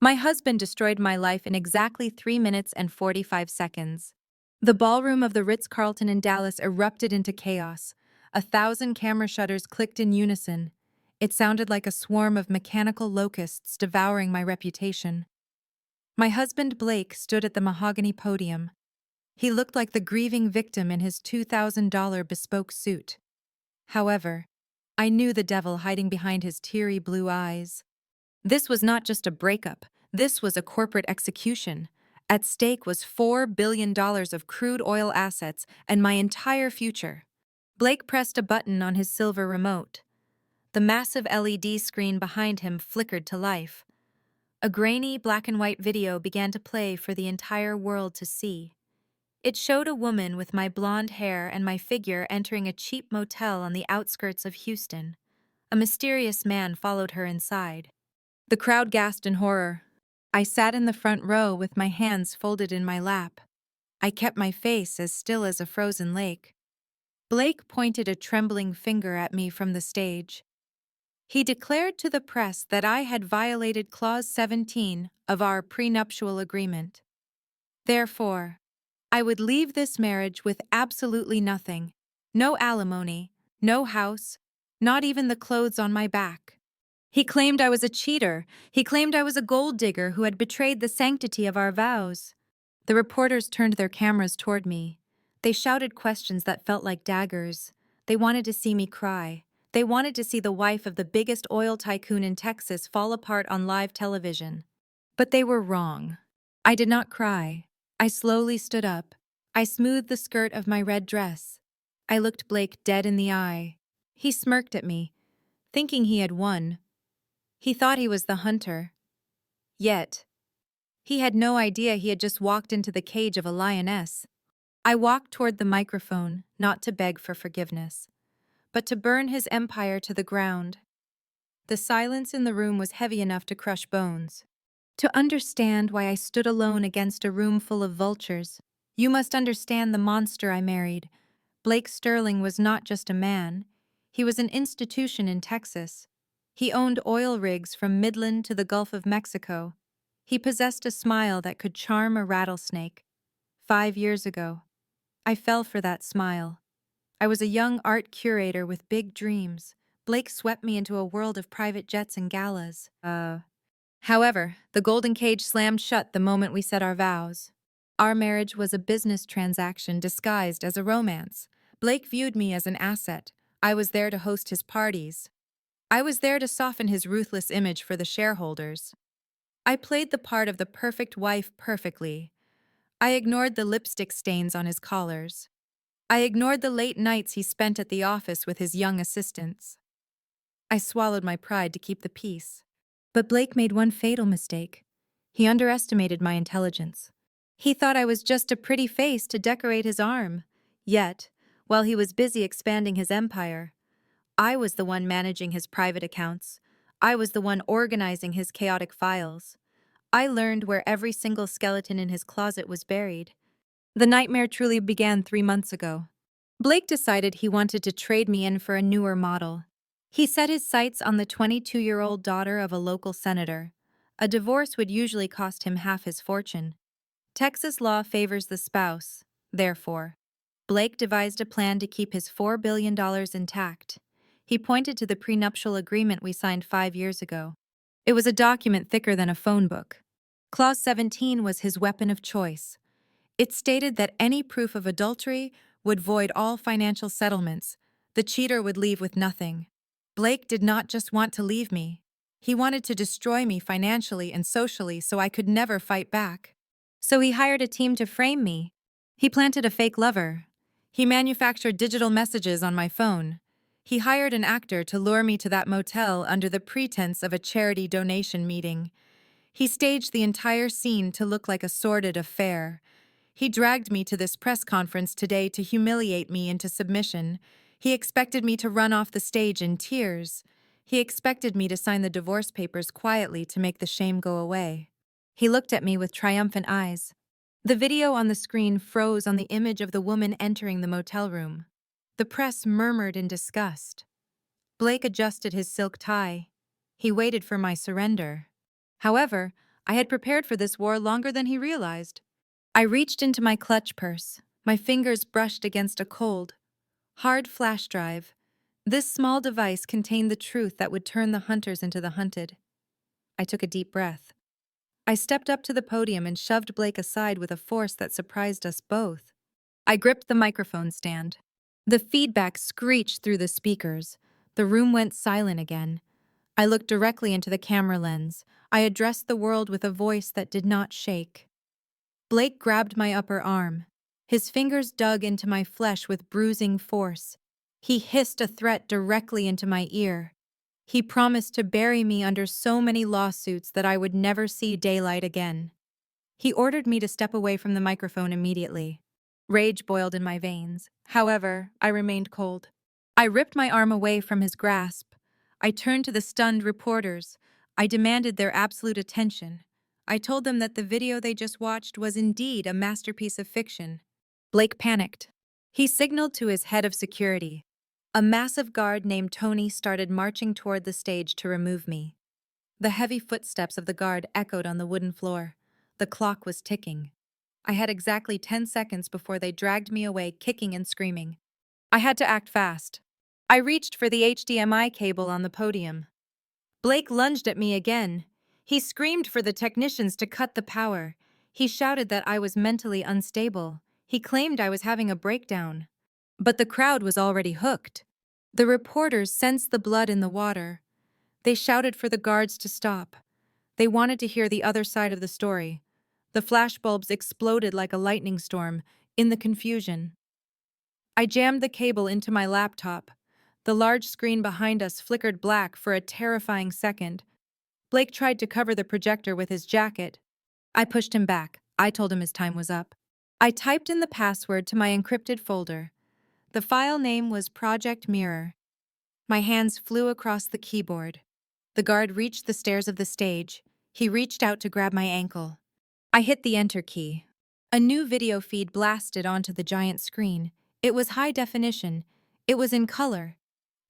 My husband destroyed my life in exactly 3 minutes and 45 seconds. The ballroom of the Ritz-Carlton in Dallas erupted into chaos. 1,000 camera shutters clicked in unison. It sounded like a swarm of mechanical locusts devouring my reputation. My husband Blake stood at the mahogany podium. He looked like the grieving victim in his $2,000 bespoke suit. However, I knew the devil hiding behind his teary blue eyes. This was not just a breakup, this was a corporate execution. At stake was $4 billion of crude oil assets and my entire future. Blake pressed a button on his silver remote. The massive LED screen behind him flickered to life. A grainy black and white video began to play for the entire world to see. It showed a woman with my blonde hair and my figure entering a cheap motel on the outskirts of Houston. A mysterious man followed her inside. The crowd gasped in horror. I sat in the front row with my hands folded in my lap. I kept my face as still as a frozen lake. Blake pointed a trembling finger at me from the stage. He declared to the press that I had violated Clause 17 of our prenuptial agreement. Therefore, I would leave this marriage with absolutely nothing. No alimony, no house, not even the clothes on my back. He claimed I was a cheater. He claimed I was a gold digger who had betrayed the sanctity of our vows. The reporters turned their cameras toward me. They shouted questions that felt like daggers. They wanted to see me cry. They wanted to see the wife of the biggest oil tycoon in Texas fall apart on live television. But they were wrong. I did not cry. I slowly stood up. I smoothed the skirt of my red dress. I looked Blake dead in the eye. He smirked at me, thinking he had won. He thought he was the hunter. Yet, he had no idea he had just walked into the cage of a lioness. I walked toward the microphone, not to beg for forgiveness, but to burn his empire to the ground. The silence in the room was heavy enough to crush bones. To understand why I stood alone against a room full of vultures, you must understand the monster I married. Blake Sterling was not just a man. He was an institution in Texas. He owned oil rigs from Midland to the Gulf of Mexico. He possessed a smile that could charm a rattlesnake. 5 years ago, I fell for that smile. I was a young art curator with big dreams. Blake swept me into a world of private jets and galas. However, the golden cage slammed shut the moment we said our vows. Our marriage was a business transaction disguised as a romance. Blake viewed me as an asset. I was there to host his parties. I was there to soften his ruthless image for the shareholders. I played the part of the perfect wife perfectly. I ignored the lipstick stains on his collars. I ignored the late nights he spent at the office with his young assistants. I swallowed my pride to keep the peace. But Blake made one fatal mistake. He underestimated my intelligence. He thought I was just a pretty face to decorate his arm. Yet, while he was busy expanding his empire, I was the one managing his private accounts. I was the one organizing his chaotic files. I learned where every single skeleton in his closet was buried. The nightmare truly began 3 months ago. Blake decided he wanted to trade me in for a newer model. He set his sights on the 22-year-old daughter of a local senator. A divorce would usually cost him half his fortune. Texas law favors the spouse, therefore. Blake devised a plan to keep his $4 billion intact. He pointed to the prenuptial agreement we signed 5 years ago. It was a document thicker than a phone book. Clause 17 was his weapon of choice. It stated that any proof of adultery would void all financial settlements. The cheater would leave with nothing. Blake did not just want to leave me. He wanted to destroy me financially and socially so I could never fight back. So he hired a team to frame me. He planted a fake lover. He manufactured digital messages on my phone. He hired an actor to lure me to that motel under the pretense of a charity donation meeting. He staged the entire scene to look like a sordid affair. He dragged me to this press conference today to humiliate me into submission. He expected me to run off the stage in tears. He expected me to sign the divorce papers quietly to make the shame go away. He looked at me with triumphant eyes. The video on the screen froze on the image of the woman entering the motel room. The press murmured in disgust. Blake adjusted his silk tie. He waited for my surrender. However, I had prepared for this war longer than he realized. I reached into my clutch purse. My fingers brushed against a cold, hard flash drive. This small device contained the truth that would turn the hunters into the hunted. I took a deep breath. I stepped up to the podium and shoved Blake aside with a force that surprised us both. I gripped the microphone stand. The feedback screeched through the speakers. The room went silent again. I looked directly into the camera lens. I addressed the world with a voice that did not shake. Blake grabbed my upper arm. His fingers dug into my flesh with bruising force. He hissed a threat directly into my ear. He promised to bury me under so many lawsuits that I would never see daylight again. He ordered me to step away from the microphone immediately. Rage boiled in my veins. However, I remained cold. I ripped my arm away from his grasp. I turned to the stunned reporters. I demanded their absolute attention. I told them that the video they just watched was indeed a masterpiece of fiction. Blake panicked. He signaled to his head of security. A massive guard named Tony started marching toward the stage to remove me. The heavy footsteps of the guard echoed on the wooden floor. The clock was ticking. I had exactly 10 seconds before they dragged me away, kicking and screaming. I had to act fast. I reached for the HDMI cable on the podium. Blake lunged at me again. He screamed for the technicians to cut the power. He shouted that I was mentally unstable. He claimed I was having a breakdown. But the crowd was already hooked. The reporters sensed the blood in the water. They shouted for the guards to stop. They wanted to hear the other side of the story. The flashbulbs exploded like a lightning storm in the confusion. I jammed the cable into my laptop. The large screen behind us flickered black for a terrifying second. Blake tried to cover the projector with his jacket. I pushed him back. I told him his time was up. I typed in the password to my encrypted folder. The file name was Project Mirror. My hands flew across the keyboard. The guard reached the stairs of the stage. He reached out to grab my ankle. I hit the enter key. A new video feed blasted onto the giant screen. It was high definition. It was in color.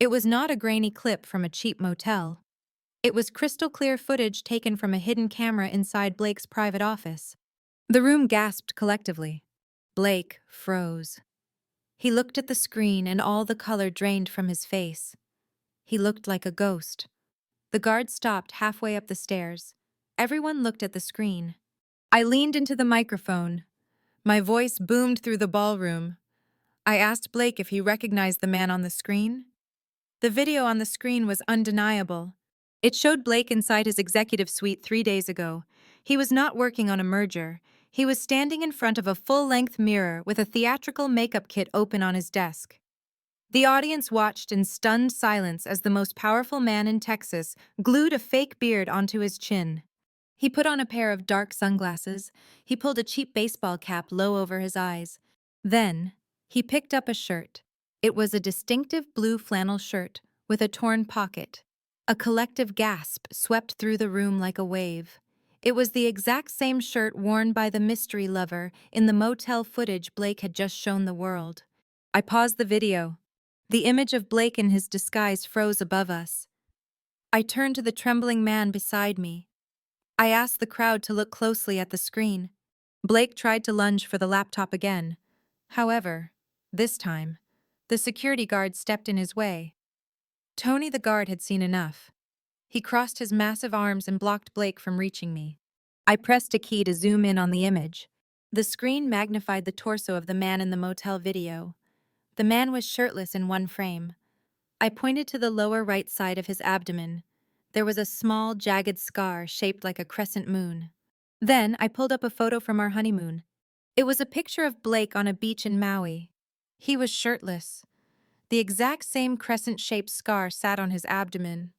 It was not a grainy clip from a cheap motel. It was crystal clear footage taken from a hidden camera inside Blake's private office. The room gasped collectively. Blake froze. He looked at the screen and all the color drained from his face. He looked like a ghost. The guard stopped halfway up the stairs. Everyone looked at the screen. I leaned into the microphone. My voice boomed through the ballroom. I asked Blake if he recognized the man on the screen. The video on the screen was undeniable. It showed Blake inside his executive suite 3 days ago. He was not working on a merger. He was standing in front of a full-length mirror with a theatrical makeup kit open on his desk. The audience watched in stunned silence as the most powerful man in Texas glued a fake beard onto his chin. He put on a pair of dark sunglasses. He pulled a cheap baseball cap low over his eyes. Then, he picked up a shirt. It was a distinctive blue flannel shirt with a torn pocket. A collective gasp swept through the room like a wave. It was the exact same shirt worn by the mystery lover in the motel footage Blake had just shown the world. I paused the video. The image of Blake in his disguise froze above us. I turned to the trembling man beside me. I asked the crowd to look closely at the screen. Blake tried to lunge for the laptop again. However, this time, the security guard stepped in his way. Tony the guard had seen enough. He crossed his massive arms and blocked Blake from reaching me. I pressed a key to zoom in on the image. The screen magnified the torso of the man in the motel video. The man was shirtless in one frame. I pointed to the lower right side of his abdomen. There was a small, jagged scar shaped like a crescent moon. Then I pulled up a photo from our honeymoon. It was a picture of Blake on a beach in Maui. He was shirtless. The exact same crescent-shaped scar sat on his abdomen.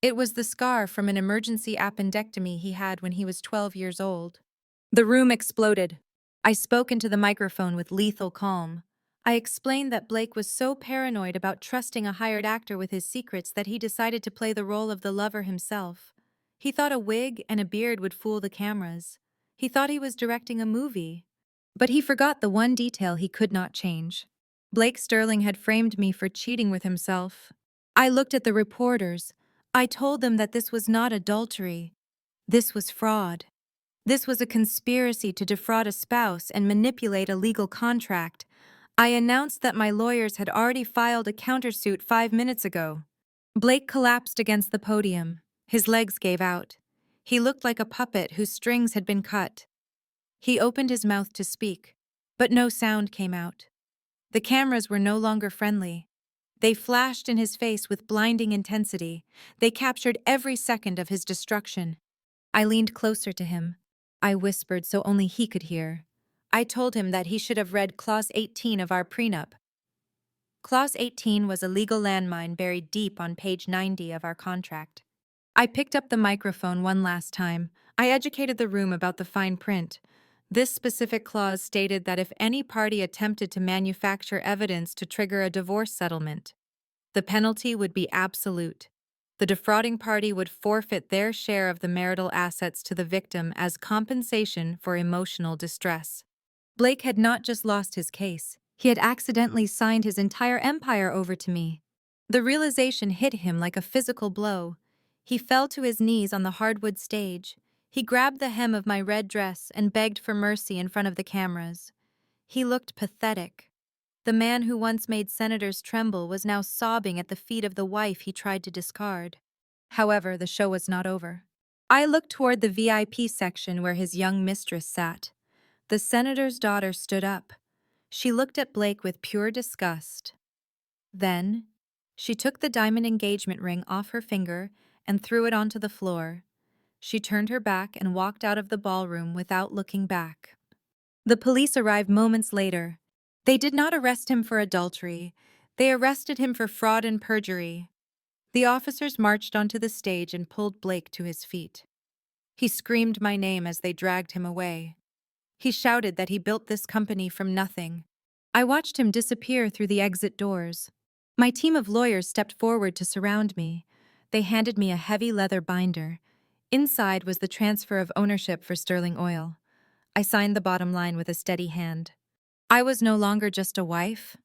It was the scar from an emergency appendectomy he had when he was 12 years old. The room exploded. I spoke into the microphone with lethal calm. I explained that Blake was so paranoid about trusting a hired actor with his secrets that he decided to play the role of the lover himself. He thought a wig and a beard would fool the cameras. He thought he was directing a movie. But he forgot the one detail he could not change. Blake Sterling had framed me for cheating with himself. I looked at the reporters. I told them that this was not adultery. This was fraud. This was a conspiracy to defraud a spouse and manipulate a legal contract. I announced that my lawyers had already filed a countersuit 5 minutes ago. Blake collapsed against the podium. His legs gave out. He looked like a puppet whose strings had been cut. He opened his mouth to speak, but no sound came out. The cameras were no longer friendly. They flashed in his face with blinding intensity. They captured every second of his destruction. I leaned closer to him. I whispered so only he could hear. I told him that he should have read Clause 18 of our prenup. Clause 18 was a legal landmine buried deep on page 90 of our contract. I picked up the microphone one last time. I educated the room about the fine print. This specific clause stated that if any party attempted to manufacture evidence to trigger a divorce settlement, the penalty would be absolute. The defrauding party would forfeit their share of the marital assets to the victim as compensation for emotional distress. Blake had not just lost his case, he had accidentally signed his entire empire over to me. The realization hit him like a physical blow. He fell to his knees on the hardwood stage. He grabbed the hem of my red dress and begged for mercy in front of the cameras. He looked pathetic. The man who once made senators tremble was now sobbing at the feet of the wife he tried to discard. However, the show was not over. I looked toward the VIP section where his young mistress sat. The senator's daughter stood up. She looked at Blake with pure disgust. Then, she took the diamond engagement ring off her finger and threw it onto the floor. She turned her back and walked out of the ballroom without looking back. The police arrived moments later. They did not arrest him for adultery. They arrested him for fraud and perjury. The officers marched onto the stage and pulled Blake to his feet. He screamed my name as they dragged him away. He shouted that he built this company from nothing. I watched him disappear through the exit doors. My team of lawyers stepped forward to surround me. They handed me a heavy leather binder. Inside was the transfer of ownership for Sterling Oil. I signed the bottom line with a steady hand. I was no longer just a wife.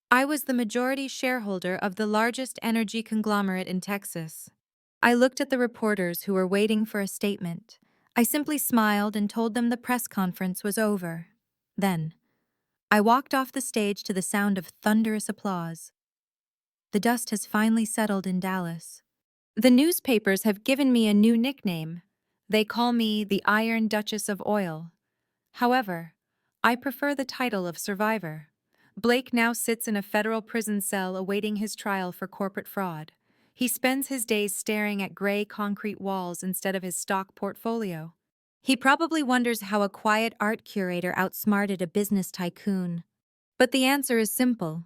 I was the majority shareholder of the largest energy conglomerate in Texas. I looked at the reporters who were waiting for a statement. I simply smiled and told them the press conference was over. Then, I walked off the stage to the sound of thunderous applause. The dust has finally settled in Dallas. The newspapers have given me a new nickname. They call me the Iron Duchess of Oil. However, I prefer the title of survivor. Blake now sits in a federal prison cell awaiting his trial for corporate fraud. He spends his days staring at gray concrete walls instead of his stock portfolio. He probably wonders how a quiet art curator outsmarted a business tycoon. But the answer is simple.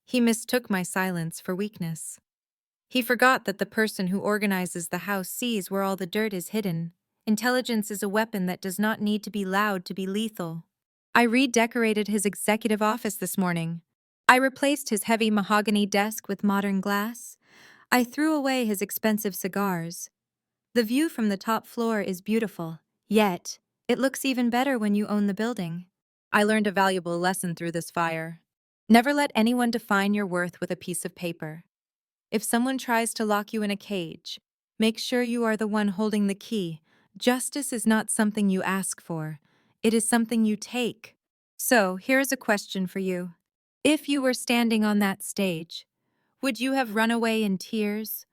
He mistook my silence for weakness. He forgot that the person who organizes the house sees where all the dirt is hidden. Intelligence is a weapon that does not need to be loud to be lethal. I redecorated his executive office this morning. I replaced his heavy mahogany desk with modern glass. I threw away his expensive cigars. The view from the top floor is beautiful, yet it looks even better when you own the building. I learned a valuable lesson through this fire. Never let anyone define your worth with a piece of paper. If someone tries to lock you in a cage, make sure you are the one holding the key. Justice is not something you ask for. It is something you take. So, here's a question for you. If you were standing on that stage, would you have run away in tears?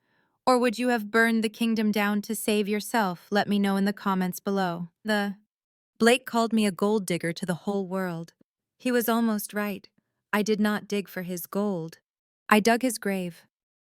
Or would you have burned the kingdom down to save yourself? Let me know in the comments below. Blake called me a gold digger to the whole world. He was almost right. I did not dig for his gold. I dug his grave.